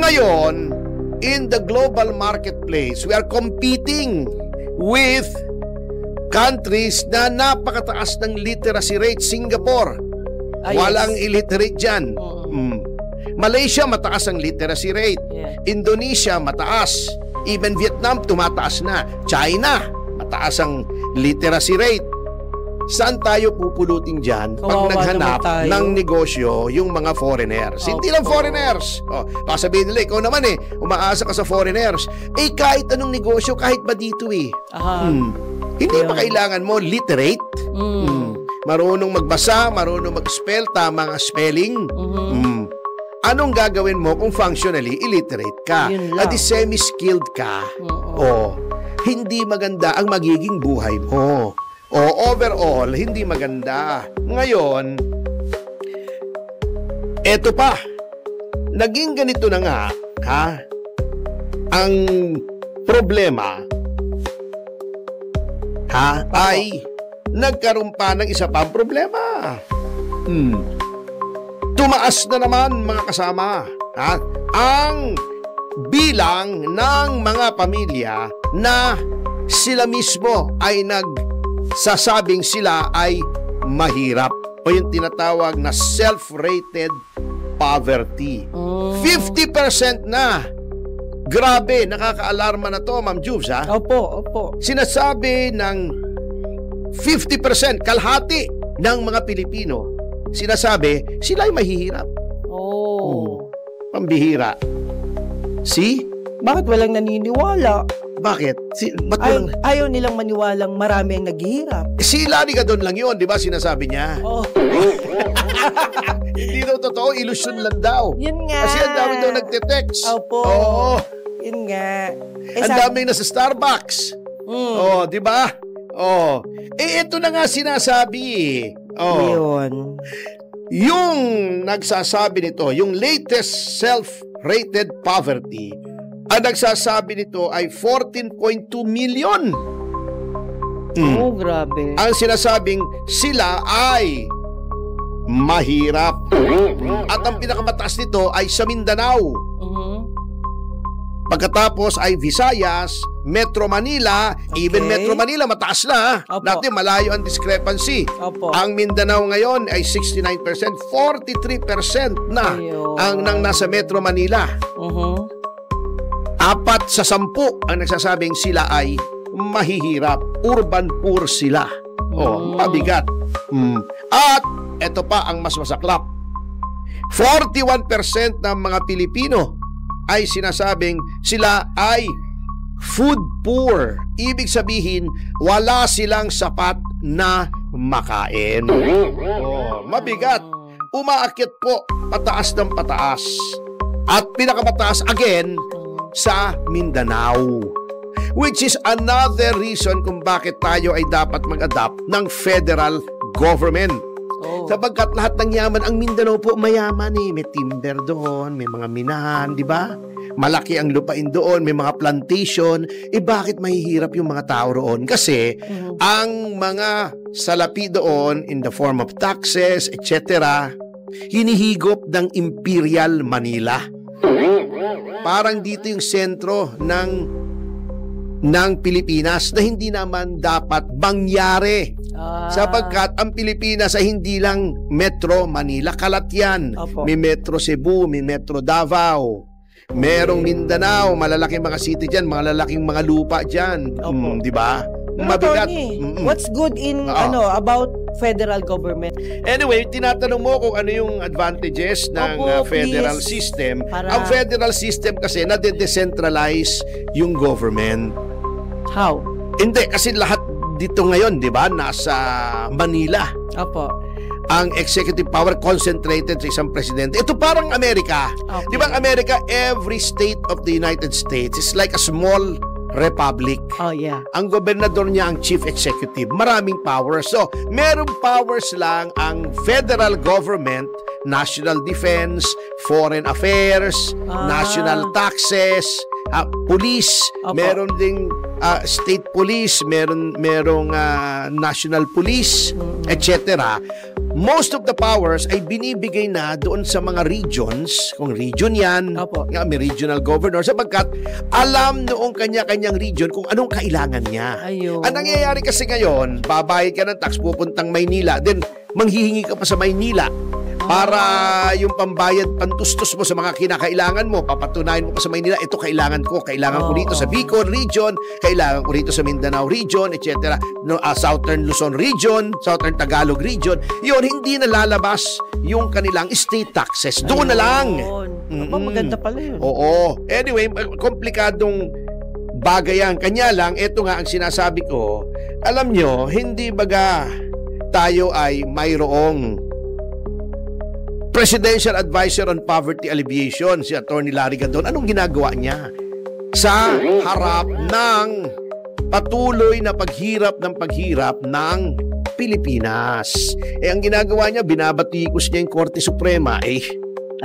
Ngayon, in the global marketplace, we are competing with countries na napakataas ng literacy rate. Singapore, walang illiterate dyan. Malaysia, mataas ang literacy rate. Indonesia, mataas. Even Vietnam, tumataas na. China, mataas ang literacy rate. Saan tayo pupulutin dyan pag naghanap ng negosyo yung mga foreigners? Hindi lang foreigners. Baka sabihin nila, ikaw naman umaasa ka sa foreigners. Kahit anong negosyo, kahit ba dito hindi ba kailangan mo literate? Marunong magbasa, marunong mag-spell, tama ang spelling. Anong gagawin mo kung functionally illiterate ka? At semi-skilled ka? Hindi maganda ang magiging buhay mo. Overall, hindi maganda. Ngayon, eto pa. Naging ganito na nga, ang problema, ay nagkaroon pa ng isa pang problema. Tumaas na naman, mga kasama, ang bilang ng mga pamilya na sila mismo ay nagsasabing sila ay mahirap, o yung tinatawag na self-rated poverty. 50% na. Grabe, nakaka-alarma na to, Ma'am Jubes, Opo. Sinasabi ng 50%, kalahati ng mga Pilipino, sinasabi sila ay mahihirap. Pambihira. See? Bakit walang naniniwala? Bakit? Ayaw nilang maniwalang marami ang naghihirap. Si Lani Gadon lang yun, di ba? Sinasabi niya. Hindi daw totoo, ilusyon lang daw. Yun nga. Kasi ang dami daw nagte-text. Opo. Yun nga. Ang dami nasa Starbucks. Di ba? Ito na nga sinasabi. Yun. Yung nagsasabi nito, yung latest self-rated poverty, ang nagsasabi nito ay 14.2 million. Grabe. Ang sinasabing sila ay mahirap. At ang pinakamataas nito ay sa Mindanao. Pagkatapos ay Visayas, Metro Manila, even Metro Manila mataas na. Dati malayo ang discrepancy. Ang Mindanao ngayon ay 69%, 43% na ang nang nasa Metro Manila. 4 sa 10 ang nagsasabing sila ay mahihirap. Urban poor sila. Mabigat. At eto pa ang mas masaklap. 41% ng mga Pilipino ay sinasabing sila ay food poor. Ibig sabihin, wala silang sapat na makain. Mabigat. Umaakyat po pataas ng pataas. At pinakamataas again sa Mindanao. Which is another reason kung bakit tayo ay dapat mag-adapt ng federal government. Sapagkat lahat ng yaman, ang Mindanao po mayaman may timber doon, may mga minahan, di ba? Malaki ang lupain doon, may mga plantation. Bakit mahihirap yung mga tao roon? Kasi ang mga salapi doon in the form of taxes, etc., hinihigop ng Imperial Manila. Parang dito yung sentro ng Pilipinas na hindi naman dapat mangyari. Sapagkat ang Pilipinas ay hindi lang Metro Manila, kalat yan. May Metro Cebu, may Metro Davao, merong Mindanao, malalaking mga city dyan, malalaking mga lupa dyan. Di ba? Mabigat. What's good in about federal government? Anyway, tinatanong mo kung ano yung advantages ng federal system. Ang federal system kasi nade-decentralize yung government. How? Hindi, kasi lahat dito ngayon, di ba, nasa Manila. Ang executive power concentrated sa isang presidente. Ito parang Amerika. Di ba ang Amerika, every state of the United States is like a small republic. Ang gobernador niya ang chief executive. Maraming powers. So, merong powers lang ang federal government, national defense, foreign affairs, national taxes, police, meron ding state police, merong national police, etc. most of the powers ay binibigay na doon sa mga regions, kung region yan, Opo. nga may regional governor, sapagkat alam noong kanya-kanyang region kung anong kailangan niya. Ayun. Ang nangyayari kasi ngayon, babayad ka ng tax, pupuntang Maynila, then manghihingi ka pa sa Maynila para yung pambayad, pantustos mo sa mga kinakailangan mo, papatunayan mo pa sa Maynila, ito kailangan ko Oo. dito sa Bicol region, kailangan ko dito sa Mindanao region, etc. No, Southern Luzon region, Southern Tagalog region, yun, hindi na lalabas yung kanilang state taxes. Doon na lang. Ayun. Aba, maganda pala yun. Oo. Anyway, komplikadong bagay yan. Kanya lang, ito nga ang sinasabi ko, alam nyo, hindi baga tayo ay mayroong Presidential Advisor on Poverty Alleviation, si Attorney Larry Gadon. Anong ginagawa niya sa harap ng patuloy na paghirap ng Pilipinas? Ang ginagawa niya, binabatikos niya yung Korte Suprema.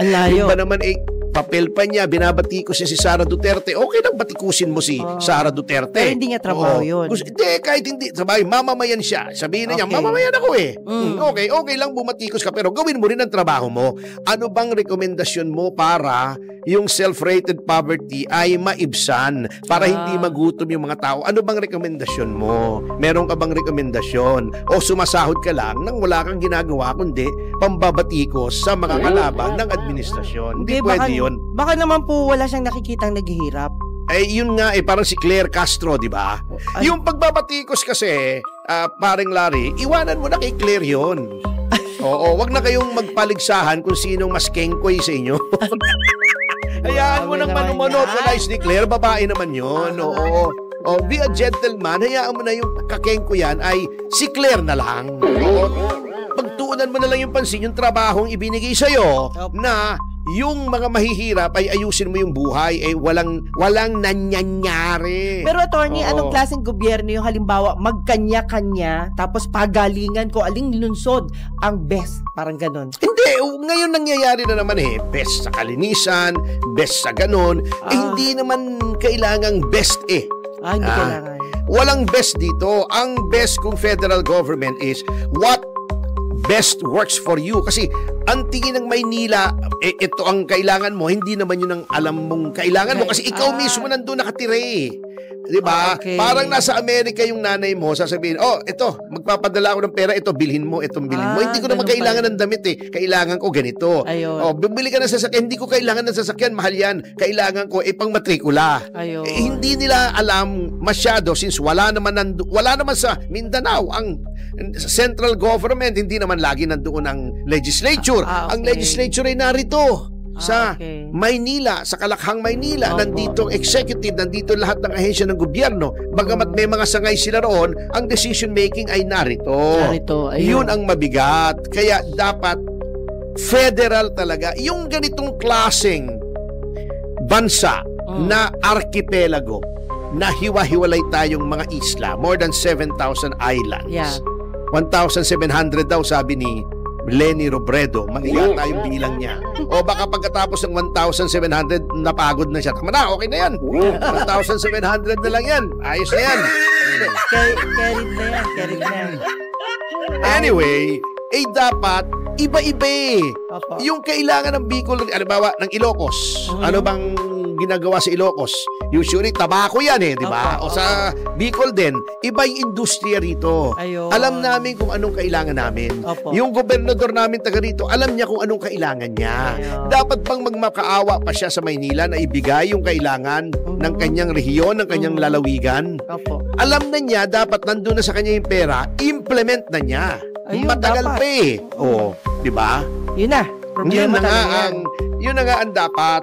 Ang layo. Yung ba naman papel pa niya, binabatikos niya si Sara Duterte. Okay lang batikusin mo si Sara Duterte. Pero hindi niya trabaho yun. Hindi, kahit hindi. Sabay, mamamayan siya. Sabihin na niya, Okay. mamamayan ako eh. Okay lang bumatikos ka, pero gawin mo rin ang trabaho mo. Ano bang rekomendasyon mo para yung self-rated poverty ay maibsan, para hindi magutom yung mga tao? Ano bang rekomendasyon mo? Meron ka bang rekomendasyon? O sumasahod ka lang nang wala kang ginagawa kundi pambabatikos sa mga kalaban ng administrasyon? Hindi pwede yun. Baka naman po wala siyang nakikitang naghihirap. Yun nga parang si Claire Castro, di ba? Ay. Yung pagbabatikos kasi, paring Larry, iwanan mo na kay Claire yun. Oo, wag na kayong magpaligsahan kung sinong mas kengkoy sa inyo. Hayaan mo nang monopolize ni Claire, babae naman yun. Oo. Be a gentleman, hayaan mo na yung kakengko yan ay si Claire na lang. Oo. Pagtuunan mo na lang yung pansin, yung trabahong ibinigay sa'yo na yung mga mahihirap ay ayusin mo yung buhay, walang nanyanyari. Pero attorney, Oo. anong klaseng gobyerno yung halimbawa magkanya-kanya tapos pagalingan ko aling lunsod ang best, parang ganon? Hindi, ngayon nangyayari na naman best sa kalinisan, best sa ganon. Hindi naman kailangang best Hindi kailangan. Walang best dito. Ang best kung federal government is what best works for you. Kasi ang tingin ng Maynila, ito ang kailangan mo, hindi naman yun ang alam mong kailangan mo. Kasi ikaw mismo nandun nakatira Diba? Okay. Parang nasa Amerika yung nanay mo, sasabihin, ito, magpapadala ako ng pera, ito, bilhin mo, itong bilhin mo. Hindi ko naman ganun kailangan pala. ng damit Kailangan ko ganito. Ayun. Bibili ka ng sasakyan, hindi ko kailangan ng sasakyan, mahal yan. Kailangan ko, pang matrikula. Ayun. Hindi nila alam masyado since wala naman sa Mindanao ang central government, hindi naman lagi nandoon ang legislature. Okay. Ang legislature ay narito sa Okay. Maynila, sa Kalakhang, Maynila. Opo. Nandito ang executive, nandito lahat ng ahensya ng gobyerno. Bagamat may mga sangay sila roon, ang decision making ay narito. Narito, ayun. Yun ang mabigat. Kaya dapat federal talaga. Yung ganitong klaseng bansa na archipelago, na hiwa-hiwalay tayong mga isla, more than 7,000 islands. Yeah. 1,700 daw sabi ni Lenny Robredo, maniga tayong bilang niya. O baka pagkatapos ng 1,700, napagod na siya. Tama na, okay na yan. 1,700 na lang yan. Ayos na yan. Carried na yan. Anyway, dapat iba-iba Opo. Yung kailangan ng Bicol, halimbawa, ng Ilocos. Ano bang ginagawa sa Ilocos? Usually, tabako yan di ba? Opo. O sa Bicol din, iba yung industriya rito. Ayun. Alam namin kung anong kailangan namin. Opo. Yung gobernador namin taga rito, alam niya kung anong kailangan niya. Ayun. Dapat bang magmakaawa pa siya sa Maynila na ibigay yung kailangan ng kanyang rehiyon, ng kanyang lalawigan? Opo. Alam na niya, dapat nandun na sa kanya yung pera, implement na niya. Ayun, Matagal dapat. pa di ba? Yun na. Problema talaga yan. Yun na nga ang dapat.